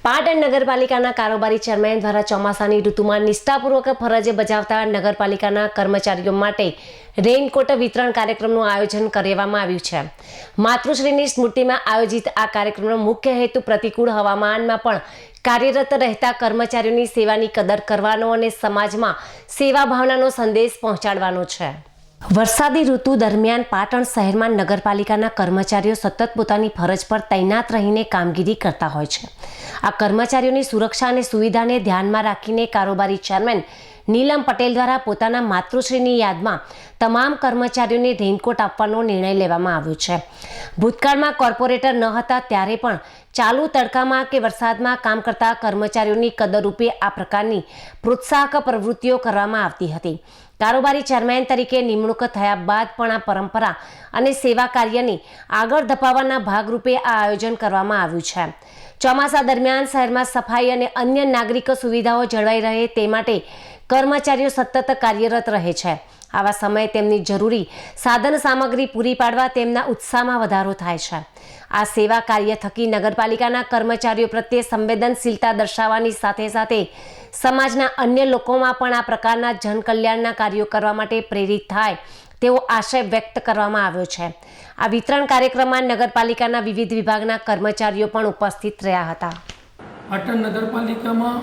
પાટણ નગરપાલિકાના કારોબારી ચેરમેન દ્વારા ચોમાસાની ઋતુમાં નિષ્ઠાપૂર્વક ફરજ બજાવતા નગરપાલિકાના કર્મચારીઓ માટે રેઇનકોટ વિતરણ કાર્યક્રમનું આયોજન કરવામાં આવ્યું છે। માતૃશ્રીની સ્મૃતિમાં આયોજિત આ કાર્યક્રમનો મુખ્ય હેતુ પ્રતિકૂળ હવામાનમાં પણ કાર્યરત રહેતા કર્મચારીઓની સેવાની કદર કરવાનો અને સમાજમાં સેવા ભાવનાનો સંદેશ પહોંચાડવાનો છે। વરસાદી ઋતુ દરમિયાન પાટણ શહેરમાં નગરપાલિકાના કર્મચારીઓ સતત પોતાની ફરજ પર તૈનાત રહીને કામગીરી કરતા હોય છે। આ કર્મચારીઓની સુરક્ષા અને સુવિધાને ધ્યાનમાં રાખીને કારોબારી ચેરમેન નીલમ પટેલ દ્વારા પોતાના માતૃશ્રીની યાદમાં તમામ કર્મચારીઓને રેઇનકોટ આપવાનો નિર્ણય લેવામાં આવ્યો છે। ભૂતકાળમાં કોર્પોરેટર ન હતા ત્યારે પણ ચાલુ તડકામાં કે વરસાદમાં કામ કરતા કર્મચારીઓની કદરરૂપે આ પ્રકારની પ્રોત્સાહક પ્રવૃત્તિઓ કરવામાં આવતી હતી। કારોબારી ચેરમેન તરીકે નિમણૂક થયા બાદ પણ આ પરંપરા અને સેવા કાર્યની આગળ ધપાવવાના ભાગરૂપે આ આયોજન કરવામાં આવ્યું છે। ચોમાસા દરમિયાન શહેરમાં સફાઈ અને અન્ય નાગરિક સુવિધાઓ જળવાઈ રહે તે માટે કર્મચારીઓ સતત કાર્યરત રહે છે। આવા સમયે તેમની જરૂરી સાધન સામગ્રી પૂરી પાડવા તેમના ઉત્સાહમાં વધારો થાય છે। આ સેવા કાર્ય થકી નગરપાલિકાના કર્મચારીઓ પ્રત્યે સંવેદનશીલતા દર્શાવવાની સાથે સાથે સમાજના અન્ય લોકોમાં પણ આ પ્રકારના જનકલ્યાણના કાર્યો કરવા માટે પ્રેરિત થાય તેવો આશય વ્યક્ત કરવામાં આવ્યો છે। આ વિતરણ કાર્યક્રમમાં નગરપાલિકાના વિવિધ વિભાગના કર્મચારીઓ પણ ઉપસ્થિત રહ્યા હતા। પાટણ નગરપાલિકામાં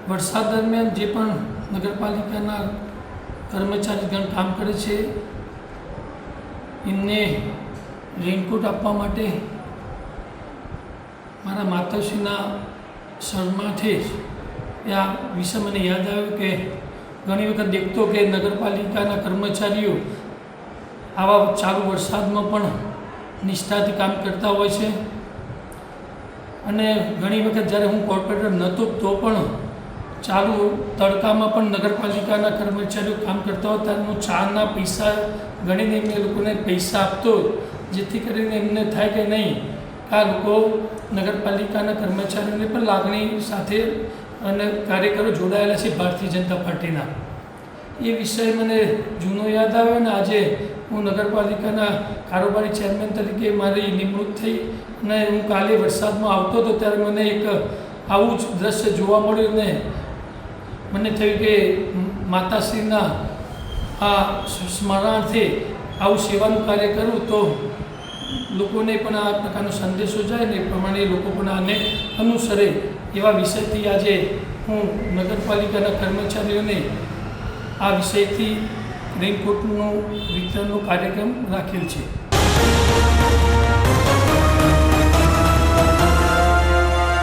વરસાદ દરમિયાન જે પણ નગરપાલિકાના કર્મચારીગણ કામ કરે છે એમને રેઇનકોટ આપવા માટે મારા માતાશ્રીના શરણાથી આ વિશે મને યાદ આવ્યું કે ઘણી વખત દેખતો કે નગરપાલિકાના કર્મચારીઓ આવા ચાલુ વરસાદમાં પણ નિષ્ઠાથી કામ કરતા હોય છે અને ઘણી વખત જ્યારે હું કોર્પોરેટર નહોતો તો પણ ચાલુ તડકામાં પણ નગરપાલિકાના કર્મચારીઓ કામ કરતા હોય ત્યારે હું ચાના પૈસા ગણીને એમને લોકોને પૈસા આપતો જેથી કરીને એમને થાય કે નહીં આ લોકો નગરપાલિકાના કર્મચારીઓને પણ લાગણી સાથે અને કાર્યકરો જોડાયેલા છે ભારતીય જનતા પાર્ટીના। એ વિષય મને જૂનો યાદ આવ્યો અને આજે હું નગરપાલિકાના કારોબારી ચેરમેન તરીકે મારી નિમણૂક થઈ અને હું કાલે વરસાદમાં આવતો હતો ત્યારે મને એક આવું જ દ્રશ્ય જોવા મળ્યું ને મને થયું કે માતાશ્રીના આ સ્મરણાર્થે આવું સેવાનું કાર્ય કરું તો લોકોને પણ આ પ્રકારનો સંદેશો જાય ને એ પ્રમાણે લોકો પણ આને અનુસરે એવા વિષયથી આજે હું નગરપાલિકાના કર્મચારીઓને આ વિષયથી રેઇનકોટનું વિતરણનો કાર્યક્રમ રાખેલ છે।